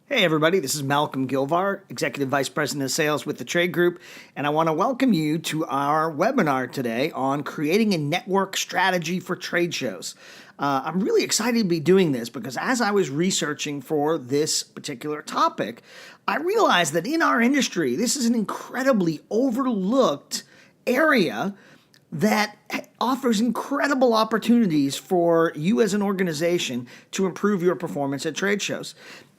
Hey everybody, this is Malcolm Gilvar, Executive Vice President of Sales with the Trade Group, and I want to welcome you to our webinar today on creating a network strategy for trade shows. I'm really excited to be doing this because as I was researching for this particular topic, I realized that in our industry, this is an incredibly overlooked area that offers incredible opportunities for you as an organization to improve your performance at trade shows.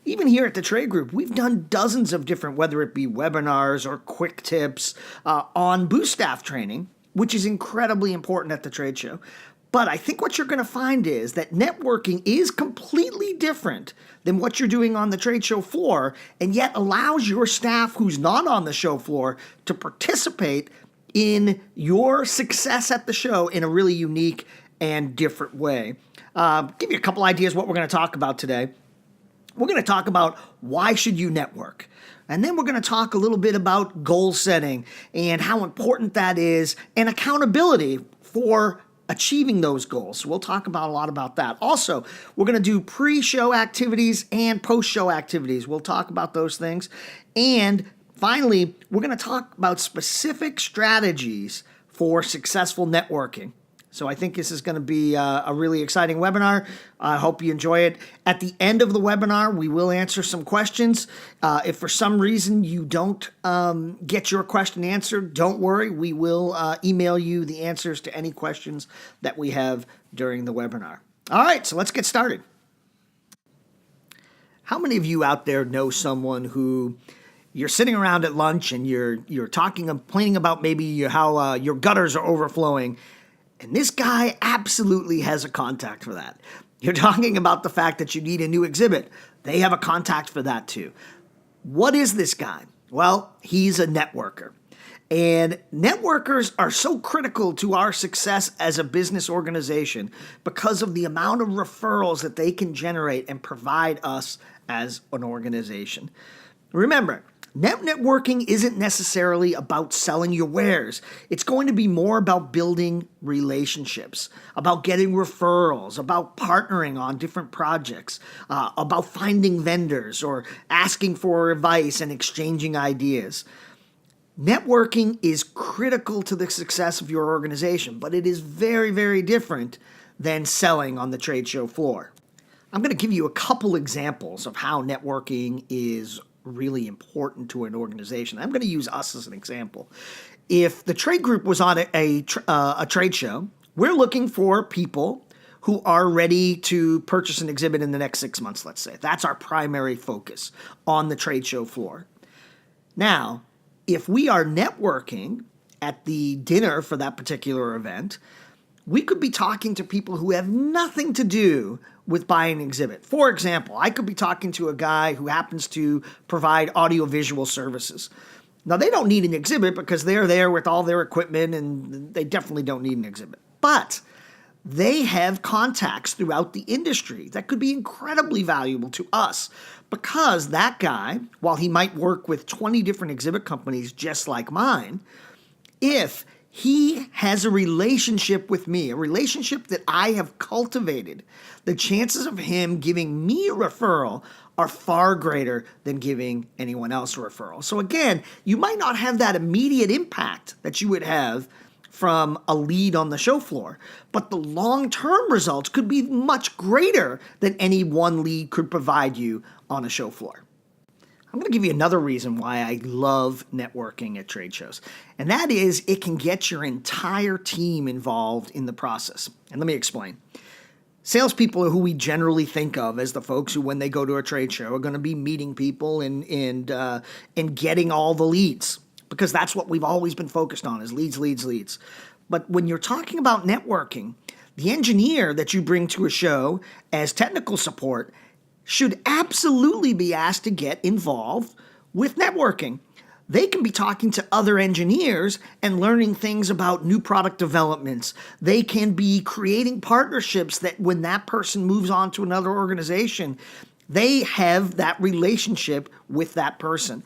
Even here at the Trade Group, we've done dozens of different, whether it be webinars or quick tips on booth staff training, which is incredibly important at the trade show. But I think what you're going to find is that networking is completely different than what you're doing on the trade show floor, and yet allows your staff who's not on the show floor to participate in your success at the show in a really unique and different way. Give you a couple ideas what we're going to talk about today. We're going to talk about why should you network. And then we're going to talk a little bit about goal setting and how important that is and accountability for achieving those goals. So we'll talk about a lot about that. Also, we're going to do pre-show activities and post-show activities. We'll talk about those things. And finally, we're going to talk about specific strategies for successful networking. So I think this is going to be a really exciting webinar. I hope you enjoy it. At the end of the webinar, we will answer some questions. If for some reason you don't get your question answered, don't worry. We will email you the answers to any questions that we have during the webinar. All right, so let's get started. How many of you out there know someone who you're sitting around at lunch and you're talking, complaining about maybe how your gutters are overflowing, and this guy absolutely has a contact for that. You're talking about the fact that you need a new exhibit. They have a contact for that too. What is this guy? Well, he's a networker. And networkers are so critical to our success as a business organization because of the amount of referrals that they can generate and provide us as an organization. Remember, networking isn't necessarily about selling your wares. It's going to be more about building relationships, about getting referrals, about partnering on different projects, about finding vendors or asking for advice and exchanging ideas. Networking is critical to the success of your organization, but it is very, very different than selling on the trade show floor. I'm going to give you a couple examples of how networking is really important to an organization. I'm going to use us as an example. If the trade group was on a trade show, we're looking for people who are ready to purchase an exhibit in the next 6 months, let's say. That's our primary focus on the trade show floor. Now, if we are networking at the dinner for that particular event, we could be talking to people who have nothing to do with buying an exhibit. For example, I could be talking to a guy who happens to provide audiovisual services. Now, they don't need an exhibit because they're there with all their equipment and they definitely don't need an exhibit. But they have contacts throughout the industry that could be incredibly valuable to us because that guy, while he might work with 20 different exhibit companies just like mine, if he has a relationship with me, a relationship that I have cultivated, the chances of him giving me a referral are far greater than giving anyone else a referral. So again, you might not have that immediate impact that you would have from a lead on the show floor, but the long-term results could be much greater than any one lead could provide you on a show floor. I'm going to give you another reason why I love networking at trade shows, and that is it can get your entire team involved in the process. And let me explain. Salespeople are who we generally think of as the folks who, when they go to a trade show, are going to be meeting people and getting all the leads, because that's what we've always been focused on is leads, leads, leads. But when you're talking about networking, the engineer that you bring to a show as technical support should absolutely be asked to get involved with networking. They can be talking to other engineers and learning things about new product developments. They can be creating partnerships that when that person moves on to another organization, they have that relationship with that person.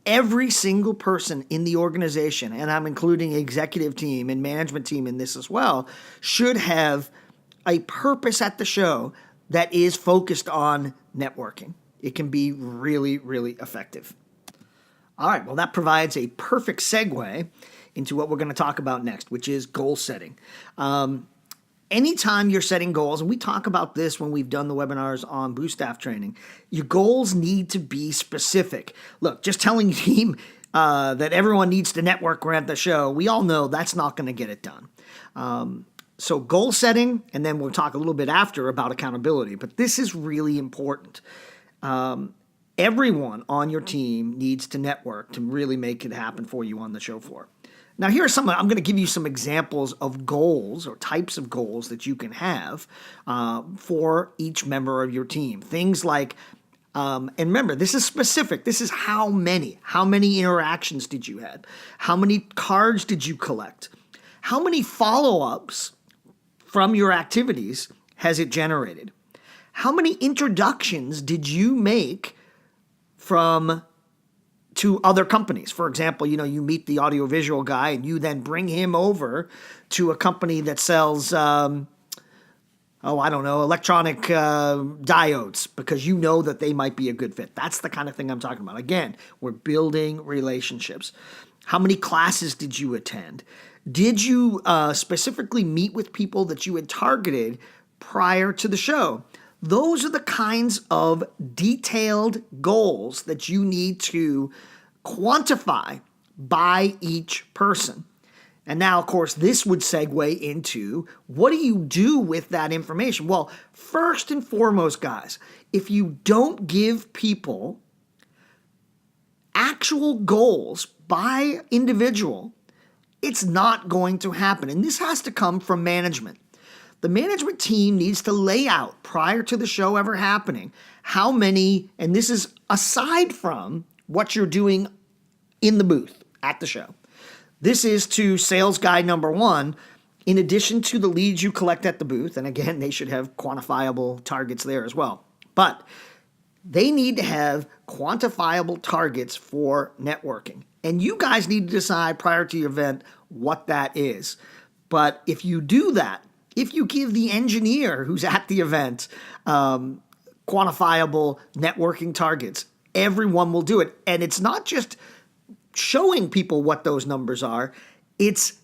Every single person in the organization, and I'm including executive team and management team in this as well, should have a purpose at the show that is focused on networking. It can be really, really effective. All right, well, that provides a perfect segue into what we're going to talk about next, which is goal setting. Anytime you're setting goals, and we talk about this when we've done the webinars on Boost Staff training, your goals need to be specific. Look, just telling your team that everyone needs to network or at the show, we all know that's not going to get it done. So goal setting, and then we'll talk a little bit after about accountability, but this is really important. Everyone on your team needs to network to really make it happen for you on the show floor. Now, here are I'm going to give you some examples of goals or types of goals that you can have for each member of your team. Things like, and remember, this is specific. This is how many interactions did you have? How many cards did you collect? How many follow-ups from your activities has it generated? How many introductions did you make to other companies? For example, you meet the audiovisual guy and you then bring him over to a company that sells, electronic diodes because you know that they might be a good fit. That's the kind of thing I'm talking about. Again, we're building relationships. How many classes did you attend? Did you specifically meet with people that you had targeted prior to the show? Those are the kinds of detailed goals that you need to quantify by each person. And now, of course, this would segue into what do you do with that information? Well, first and foremost, guys, if you don't give people actual goals by individual, it's not going to happen. And this has to come from management. The management team needs to lay out prior to the show ever happening how many, and this is aside from what you're doing in the booth at the show. This is to sales guide number 1, in addition to the leads you collect at the booth, and again, they should have quantifiable targets there as well. But they need to have quantifiable targets for networking. And you guys need to decide prior to your event what that is. But if you do that, if you give the engineer who's at the event quantifiable networking targets, everyone will do it. And it's not just showing people what those numbers are, it's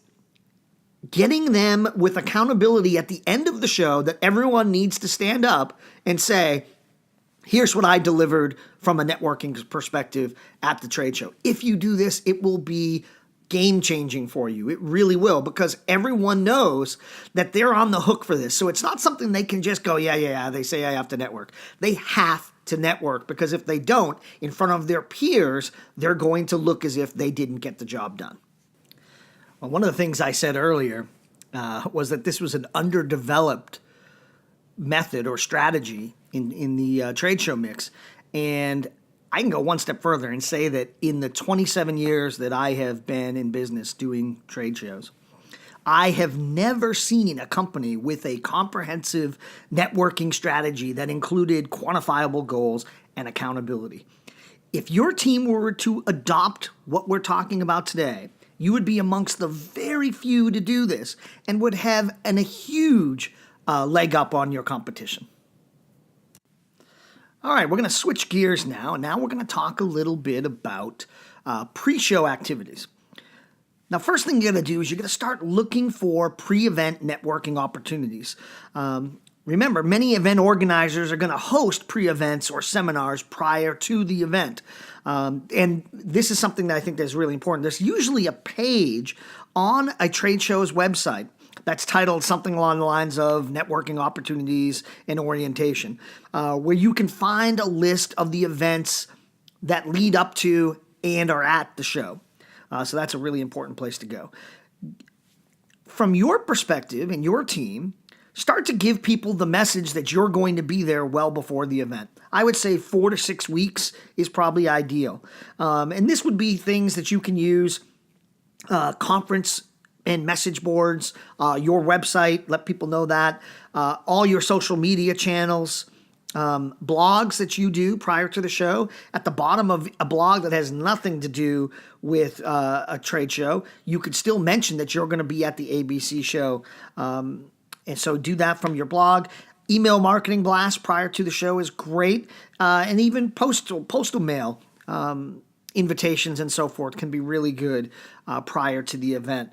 getting them with accountability at the end of the show that everyone needs to stand up and say, here's what I delivered from a networking perspective at the trade show. If you do this, it will be game-changing for you. It really will, because everyone knows that they're on the hook for this. So it's not something they can just go, yeah, they say I have to network. They have to network, because if they don't, in front of their peers, they're going to look as if they didn't get the job done. Well, one of the things I said earlier was that this was an underdeveloped method or strategy in the trade show mix. And I can go one step further and say that in the 27 years that I have been in business doing trade shows, I have never seen a company with a comprehensive networking strategy that included quantifiable goals and accountability. If your team were to adopt what we're talking about today, you would be amongst the very few to do this and would have a huge leg up on your competition. All right, we're going to switch gears now, and now we're going to talk a little bit about pre-show activities. Now, first thing you're going to do is you're going to start looking for pre-event networking opportunities. Remember, many event organizers are going to host pre-events or seminars prior to the event. And this is something that I think is really important. There's usually a page on a trade show's website that's titled something along the lines of networking opportunities and orientation, where you can find a list of the events that lead up to and are at the show. So that's a really important place to go. From your perspective and your team, start to give people the message that you're going to be there well before the event. I would say 4 to 6 weeks is probably ideal. And this would be things that you can use, conference and message boards, your website, let people know that, all your social media channels, blogs that you do prior to the show. At the bottom of a blog that has nothing to do with a trade show, you could still mention that you're going to be at the ABC show. And so do that from your blog. Email marketing blast prior to the show is great, and even postal mail invitations and so forth can be really good prior to the event.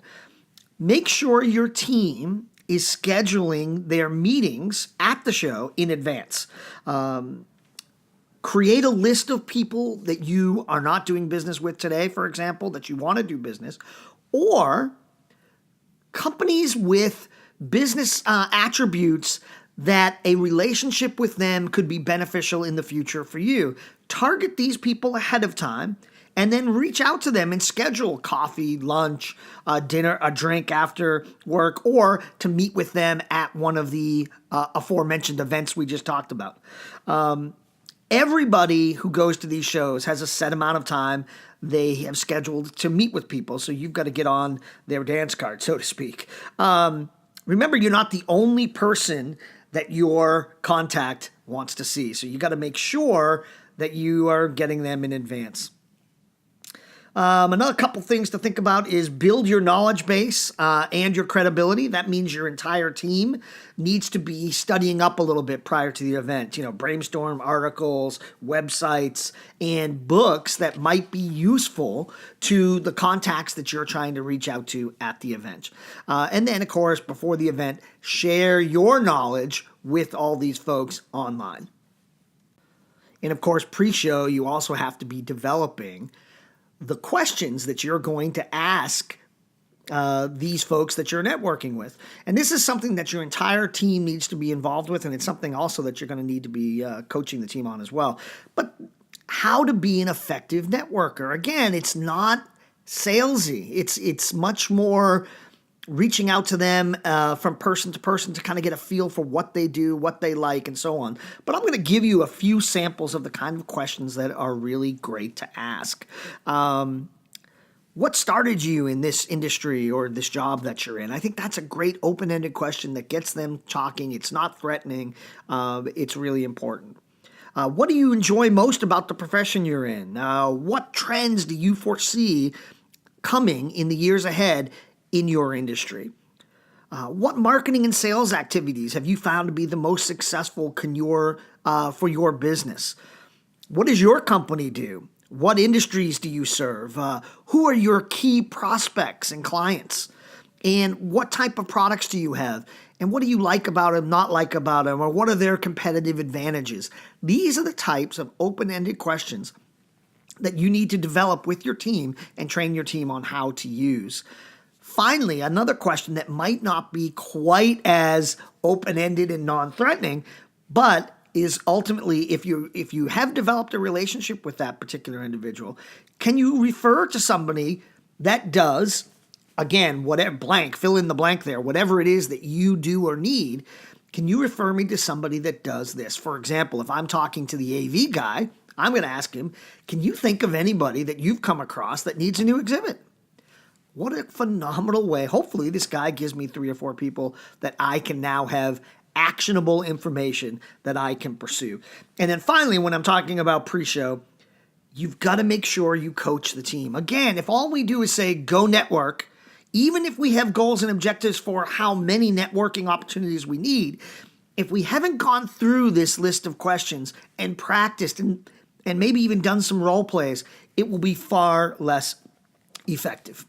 Make sure your team is scheduling their meetings at the show in advance. Create a list of people that you are not doing business with today, for example, that you want to do business, or companies with business attributes that a relationship with them could be beneficial in the future for you. Target these people ahead of time and then reach out to them and schedule coffee, lunch, dinner, a drink after work, or to meet with them at one of the aforementioned events we just talked about. Everybody who goes to these shows has a set amount of time they have scheduled to meet with people, so you've got to get on their dance card, so to speak. Remember, you're not the only person that your contact wants to see, so you got to make sure that you are getting them in advance. Another couple things to think about is build your knowledge base and your credibility. That means your entire team needs to be studying up a little bit prior to the event. Brainstorm articles, websites, and books that might be useful to the contacts that you're trying to reach out to at the event. And then, of course, before the event, share your knowledge with all these folks online. And, of course, pre-show, you also have to be developing the questions that you're going to ask these folks that you're networking with. And this is something that your entire team needs to be involved with, and it's something also that you're going to need to be coaching the team on as well. But how to be an effective networker. Again, it's not salesy. It's much more reaching out to them from person to person to kind of get a feel for what they do, what they like, and so on. But I'm going to give you a few samples of the kind of questions that are really great to ask. What started you in this industry or this job that you're in? I think that's a great open-ended question that gets them talking. It's not threatening. It's really important. What do you enjoy most about the profession you're in? What trends do you foresee coming in the years ahead in your industry? What marketing and sales activities have you found to be the most successful for your business? What does your company do? What industries do you serve? Who are your key prospects and clients? And what type of products do you have? And what do you like about them, not like about them, or what are their competitive advantages? These are the types of open-ended questions that you need to develop with your team and train your team on how to use. Finally, another question that might not be quite as open-ended and non-threatening, but is ultimately, if you have developed a relationship with that particular individual, can you refer to somebody that does, again, whatever blank, fill in the blank there, whatever it is that you do or need, can you refer me to somebody that does this? For example, if I'm talking to the AV guy, I'm going to ask him, can you think of anybody that you've come across that needs a new exhibit? What a phenomenal way. Hopefully this guy gives me 3 or 4 people that I can now have actionable information that I can pursue. And then finally, when I'm talking about pre-show, you've got to make sure you coach the team. Again, if all we do is say, go network, even if we have goals and objectives for how many networking opportunities we need, if we haven't gone through this list of questions and practiced and maybe even done some role plays, it will be far less effective.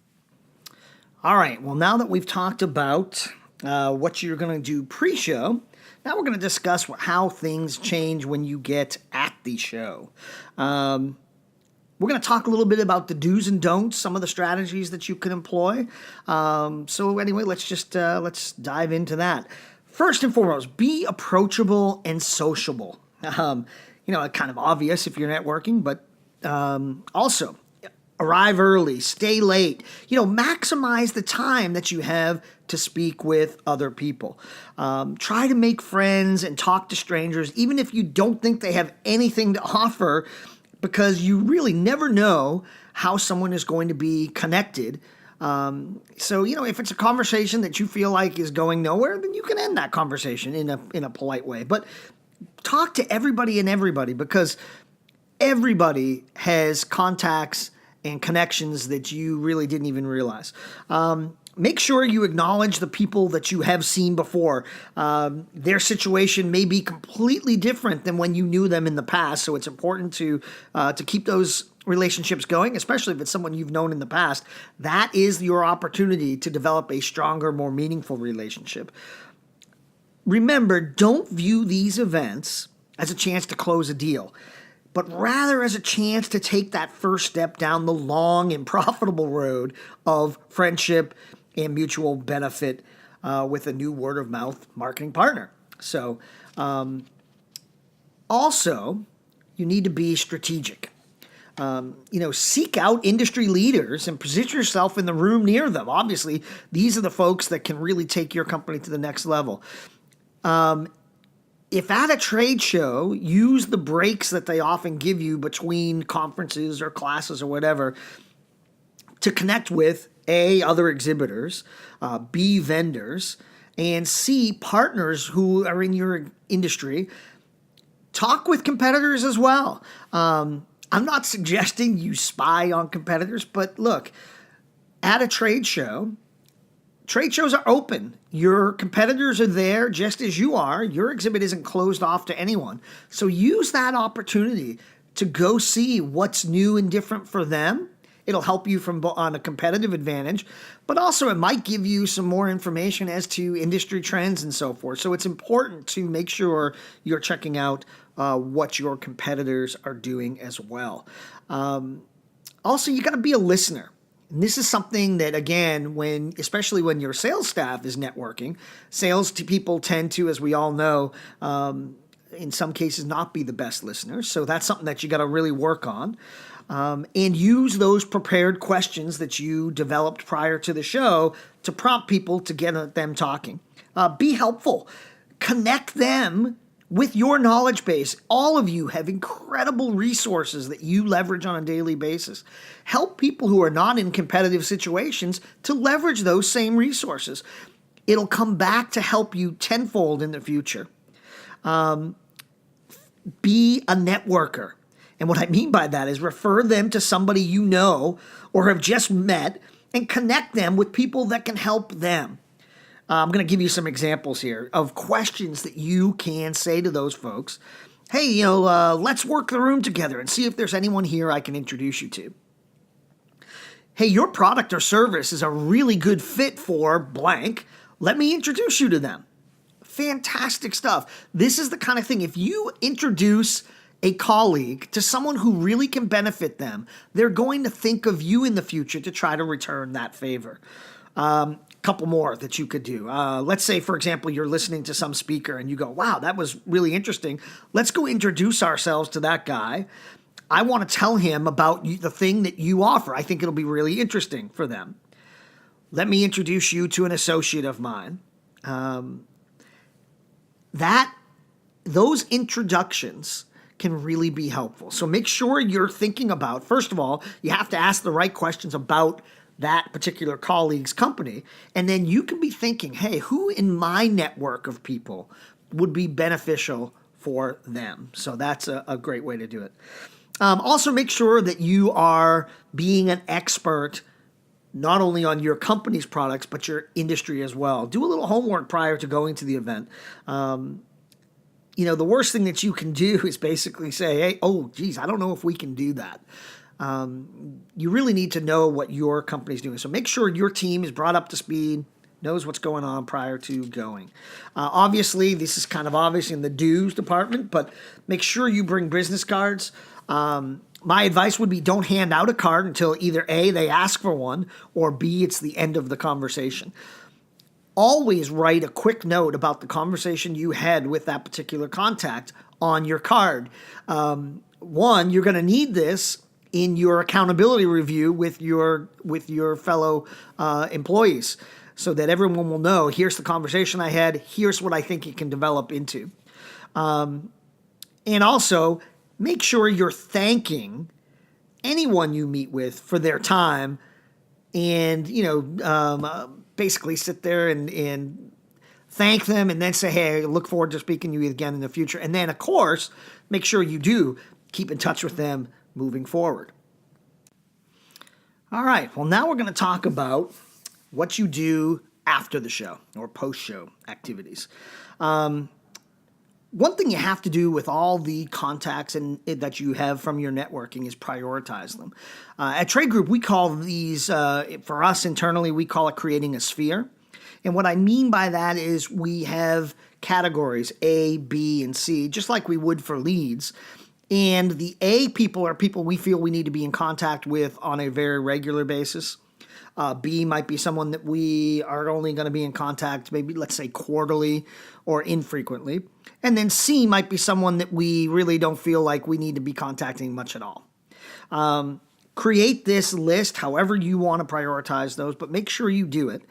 All right, well, now that we've talked about what you're going to do pre-show, now we're going to discuss how things change when you get at the show. We're going to talk a little bit about the do's and don'ts, some of the strategies that you can employ. So anyway, let's dive into that. First and foremost, be approachable and sociable. Kind of obvious if you're networking, but also arrive early, stay late, maximize the time that you have to speak with other people. Try to make friends and talk to strangers, even if you don't think they have anything to offer, because you really never know how someone is going to be connected. So if it's a conversation that you feel like is going nowhere, then you can end that conversation in a polite way. But talk to everybody and everybody, because everybody has contacts and connections that you really didn't even realize. Make sure you acknowledge the people that you have seen before. Their situation may be completely different than when you knew them in the past, so it's important to keep those relationships going, especially if it's someone you've known in the past. That is your opportunity to develop a stronger, more meaningful relationship. Remember, don't view these events as a chance to close a deal, but rather as a chance to take that first step down the long and profitable road of friendship and mutual benefit with a new word-of-mouth marketing partner. So, also, you need to be strategic. Seek out industry leaders and position yourself in the room near them. Obviously, these are the folks that can really take your company to the next level. If at a trade show, use the breaks that they often give you between conferences or classes or whatever to connect with A, other exhibitors, B, vendors, and C, partners who are in your industry. Talk with competitors as well. I'm not suggesting you spy on competitors, but look, at a trade shows are open. Your competitors are there just as you are. Your exhibit isn't closed off to anyone. So use that opportunity to go see what's new and different for them. It'll help you on a competitive advantage, but also it might give you some more information as to industry trends and so forth. So it's important to make sure you're checking out what your competitors are doing as well. Also, you got to be a listener. And this is something that, again, especially when your sales staff is networking, people tend to, as we all know, in some cases not be the best listeners. So that's something that you got to really work on. And use those prepared questions that you developed prior to the show to prompt people to get them talking. Be helpful. Connect them with your knowledge base. All of you have incredible resources that you leverage on a daily basis. Help people who are not in competitive situations to leverage those same resources. It'll come back to help you tenfold in the future. Be a networker. And what I mean by that is refer them to somebody you know or have just met and connect them with people that can help them. I'm going to give you some examples here of questions that you can say to those folks. Hey, let's work the room together and see if there's anyone here I can introduce you to. Hey, your product or service is a really good fit for blank. Let me introduce you to them. Fantastic stuff. This is the kind of thing, if you introduce a colleague to someone who really can benefit them, they're going to think of you in the future to try to return that favor. Couple more that you could do. Let's say, for example, you're listening to some speaker and you go, wow, that was really interesting. Let's go introduce ourselves to that guy. I want to tell him about the thing that you offer. I think it'll be really interesting for them. Let me introduce you to an associate of mine. Those introductions can really be helpful. So make sure you're thinking about, first of all, you have to ask the right questions about that particular colleague's company. And then you can be thinking, hey, who in my network of people would be beneficial for them? So that's a great way to do it. Also, make sure that you are being an expert not only on your company's products, but your industry as well. Do a little homework prior to going to the event. The worst thing that you can do is basically say, hey, oh, geez, I don't know if we can do that. You really need to know what your company's doing. So make sure your team is brought up to speed, knows what's going on prior to going. Obviously, this is kind of obvious in the dues department, but make sure you bring business cards. My advice would be don't hand out a card until either A, they ask for one, or B, it's the end of the conversation. Always write a quick note about the conversation you had with that particular contact on your card. One, you're going to need this in your accountability review with your fellow employees so that everyone will know, here's the conversation I had, here's what I think it can develop into. And also, make sure you're thanking anyone you meet with for their time and, basically sit there and thank them and then say, hey, I look forward to speaking to you again in the future. And then, of course, make sure you do keep in touch with them moving forward. All right, well, now we're going to talk about what you do after the show or post-show activities. One thing you have to do with all the contacts that you have from your networking is prioritize them. At Trade Group, we call these, for us internally, we call it creating a sphere. And what I mean by that is we have categories A, B, and C, just like we would for leads. And the A people are people we feel we need to be in contact with on a very regular basis. B might be someone that we are only going to be in contact, maybe let's say quarterly or infrequently. And then C might be someone that we really don't feel like we need to be contacting much at all. Create this list however you want to prioritize those, but make sure you do it.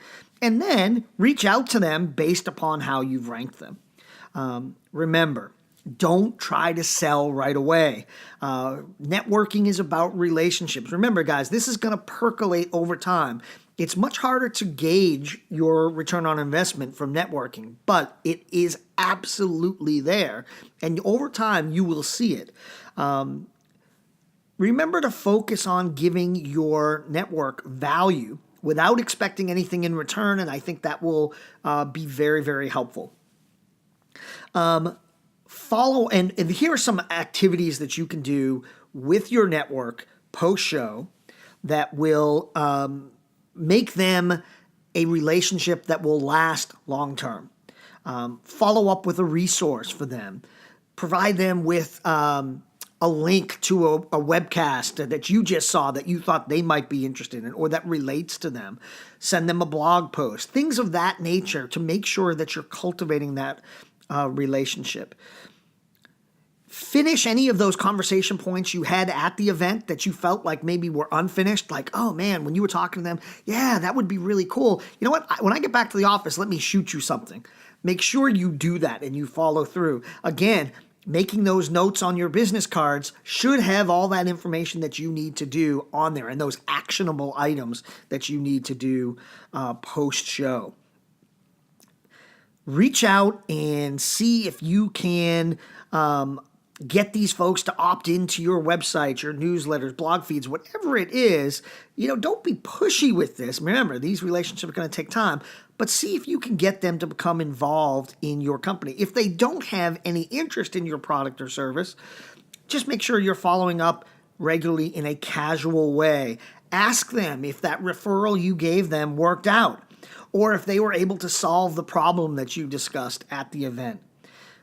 And then reach out to them based upon how you've ranked them. Remember, don't try to sell right away. Networking is about relationships. Remember, guys, this is going to percolate over time. It's much harder to gauge your return on investment from networking, but it is absolutely there. And over time, you will see it. Remember to focus on giving your network value without expecting anything in return, and I think that will be very, very helpful. Follow, and here are some activities that you can do with your network post-show that will make them a relationship that will last long-term. Follow up with a resource for them. Provide them with a link to a webcast that you just saw that you thought they might be interested in or that relates to them. Send them a blog post, things of that nature to make sure that you're cultivating that relationship. Finish any of those conversation points you had at the event that you felt like maybe were unfinished. Like, oh man, when you were talking to them, yeah, that would be really cool. You know what? When I get back to the office, let me shoot you something. Make sure you do that and you follow through. Again, making those notes on your business cards should have all that information that you need to do on there and those actionable items that you need to do post-show. Reach out and see if you can get these folks to opt into your website, your newsletters, blog feeds, whatever it is. Don't be pushy with this. Remember, these relationships are going to take time, but see if you can get them to become involved in your company. If they don't have any interest in your product or service, just make sure you're following up regularly in a casual way. Ask them if that referral you gave them worked out, or if they were able to solve the problem that you discussed at the event.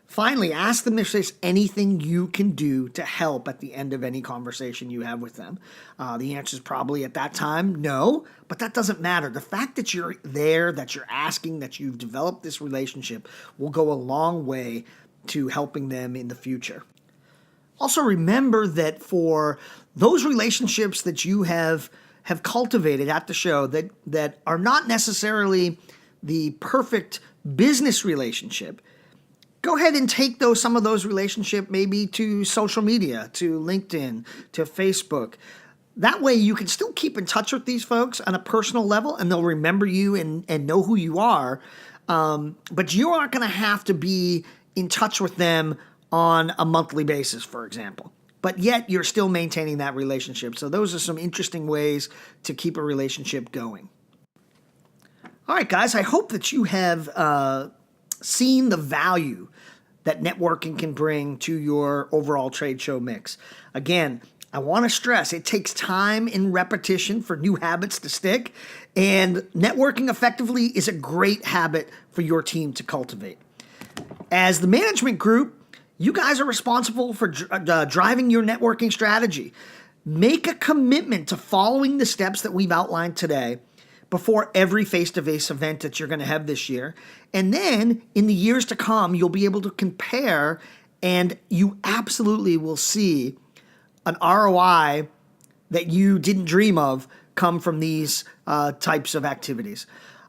Finally, ask them if there's anything you can do to help at the end of any conversation you have with them. The answer is probably at that time, no, but that doesn't matter. The fact that you're there, that you're asking, that you've developed this relationship will go a long way to helping them in the future. Also remember that for those relationships that you have cultivated at the show that are not necessarily the perfect business relationship, go ahead and take some of those relationships maybe to social media, to LinkedIn, to Facebook. That way you can still keep in touch with these folks on a personal level and they'll remember you and know who you are. But you aren't going to have to be in touch with them on a monthly basis, for example. But yet you're still maintaining that relationship. So those are some interesting ways to keep a relationship going. All right, guys, I hope that you have seen the value that networking can bring to your overall trade show mix. Again, I want to stress it takes time and repetition for new habits to stick, and networking effectively is a great habit for your team to cultivate. As the management group, you guys are responsible for driving your networking strategy. Make a commitment to following the steps that we've outlined today before every face-to-face event that you're going to have this year. And then in the years to come, you'll be able to compare and you absolutely will see an ROI that you didn't dream of come from these types of activities.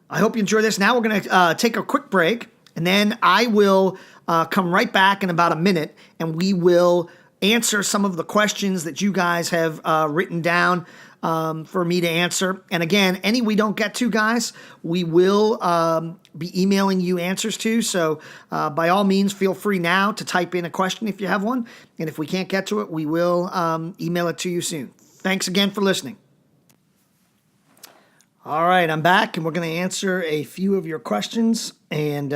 I hope you enjoy this. Now we're going to take a quick break and then I will come right back in about a minute and we will answer some of the questions that you guys have written down for me to answer. And again, any we don't get to, guys, we will be emailing you answers to. So by all means, feel free now to type in a question if you have one. And if we can't get to it, we will email it to you soon. Thanks again for listening. All right, I'm back, and we're going to answer a few of your questions. And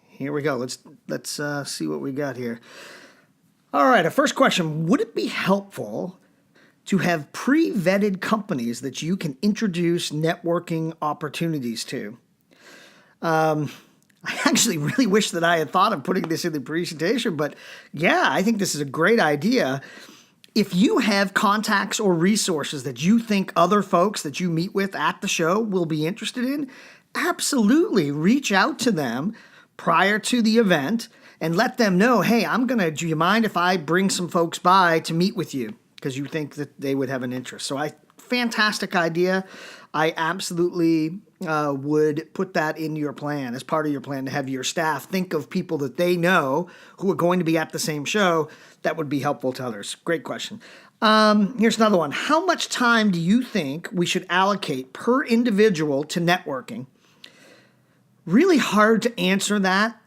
here we go. Let's see what we got here. All right, our first question: would it be helpful to have pre-vetted companies that you can introduce networking opportunities to? I actually really wish that I had thought of putting this in the presentation, but yeah, I think this is a great idea. If you have contacts or resources that you think other folks that you meet with at the show will be interested in, absolutely reach out to them prior to the event and let them know, hey, do you mind if I bring some folks by to meet with you? Because you think that they would have an interest. So fantastic idea. I absolutely would put that in your plan, as part of your plan, to have your staff think of people that they know who are going to be at the same show that would be helpful to others. Great question. Here's another one. How much time do you think we should allocate per individual to networking? Really hard to answer that.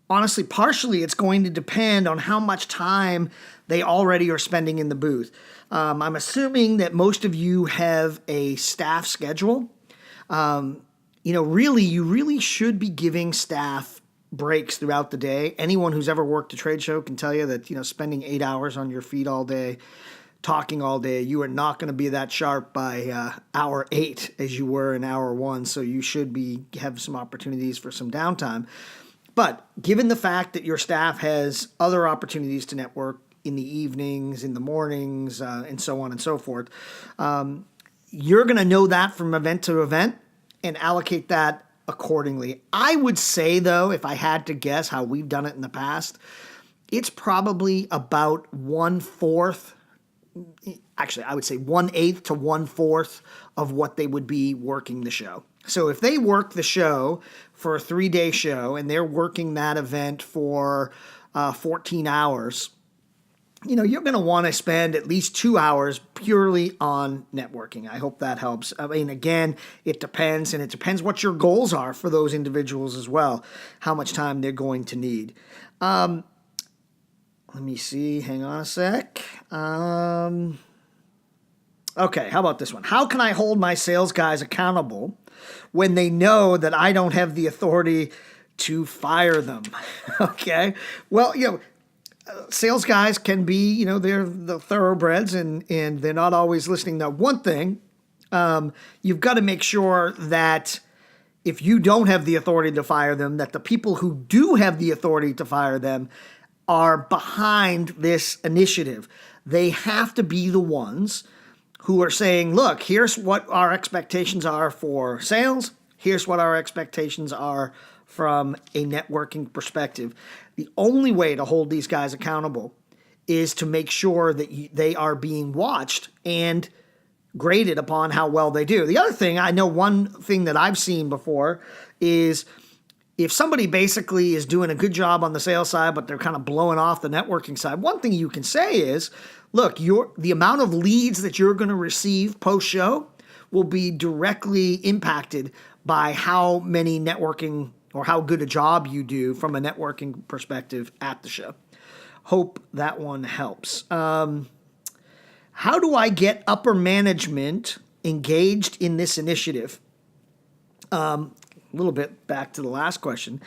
Honestly, partially it's going to depend on how much time they already are spending in the booth. I'm assuming that most of you have a staff schedule. You really should be giving staff breaks throughout the day. Anyone who's ever worked a trade show can tell you that, spending 8 hours on your feet all day, talking all day, you are not going to be that sharp by hour 8 as you were in hour 1. So you should have some opportunities for some downtime. But given the fact that your staff has other opportunities to network in the evenings, in the mornings, and so on and so forth, you're going to know that from event to event and allocate that accordingly. I would say, though, if I had to guess how we've done it in the past, it's probably about 1/4. Actually, I would say 1/8 to 1/4 of what they would be working the show. So if they work the show for a 3-day show and they're working that event for 14 hours, you're going to want to spend at least 2 hours purely on networking. I hope that helps. I mean, again, it depends, and it depends what your goals are for those individuals as well, how much time they're going to need. Let me see. Hang on a sec. Okay, how about this one? How can I hold my sales guys accountable when they know that I don't have the authority to fire them? Okay, well, sales guys can be, they're the thoroughbreds and they're not always listening. Now, one thing, you've got to make sure that if you don't have the authority to fire them, that the people who do have the authority to fire them are behind this initiative. They have to be the ones who are saying, look, here's what our expectations are for sales. Here's what our expectations are from a networking perspective. The only way to hold these guys accountable is to make sure that they are being watched and graded upon how well they do. The other thing, I know one thing that I've seen before is if somebody basically is doing a good job on the sales side, but they're kind of blowing off the networking side, one thing you can say is, look, the amount of leads that you're going to receive post-show will be directly impacted by how many networking or how good a job you do from a networking perspective at the show. Hope that one helps. How do I get upper management engaged in this initiative? A little bit back to the last question.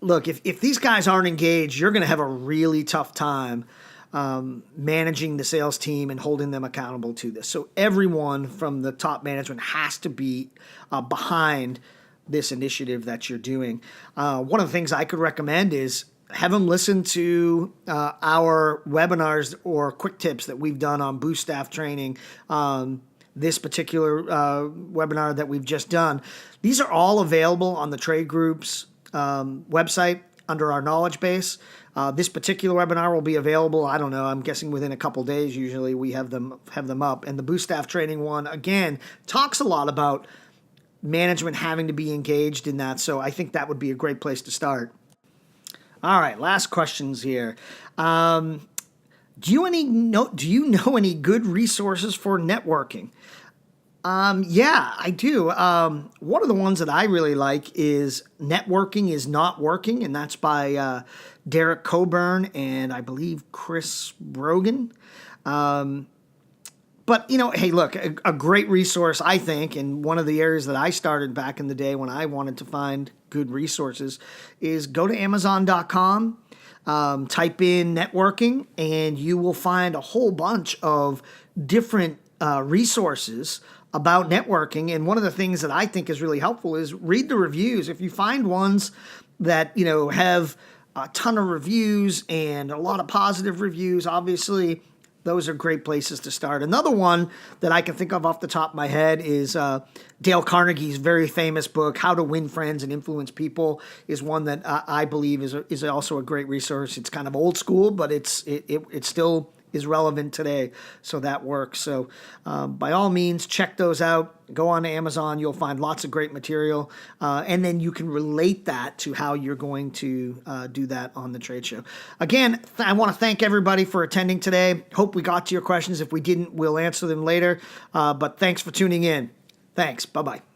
Look, if these guys aren't engaged, you're going to have a really tough time managing the sales team and holding them accountable to this. So everyone from the top management has to be behind this initiative that you're doing. One of the things I could recommend is have them listen to our webinars or quick tips that we've done on booth staff training. This particular webinar that we've just done. These are all available on the Trade Group's website under our knowledge base. This particular webinar will be available, I don't know, I'm guessing within a couple days. Usually we have them up. And the booth staff training one, again, talks a lot about management having to be engaged in that. So I think that would be a great place to start. All right, last questions here. Do you know any good resources for networking? Yeah, I do. One of the ones that I really like is Networking is Not Working, and that's by Derek Coburn and I believe Chris Brogan. But, hey, look, a great resource, I think, and one of the areas that I started back in the day when I wanted to find good resources is go to Amazon.com, type in networking, and you will find a whole bunch of different resources about networking. And one of the things that I think is really helpful is read the reviews. If you find ones that, have a ton of reviews and a lot of positive reviews, obviously those are great places to start. Another one that I can think of off the top of my head is Dale Carnegie's very famous book, How to Win Friends and Influence People, is one that I believe is also a great resource. It's kind of old school, but it still is relevant today, so that works. So by all means, check those out. Go on to Amazon. You'll find lots of great material, and then you can relate that to how you're going to do that on the trade show. Again, I want to thank everybody for attending today. Hope we got to your questions. If we didn't, we'll answer them later, but thanks for tuning in. Thanks. Bye-bye.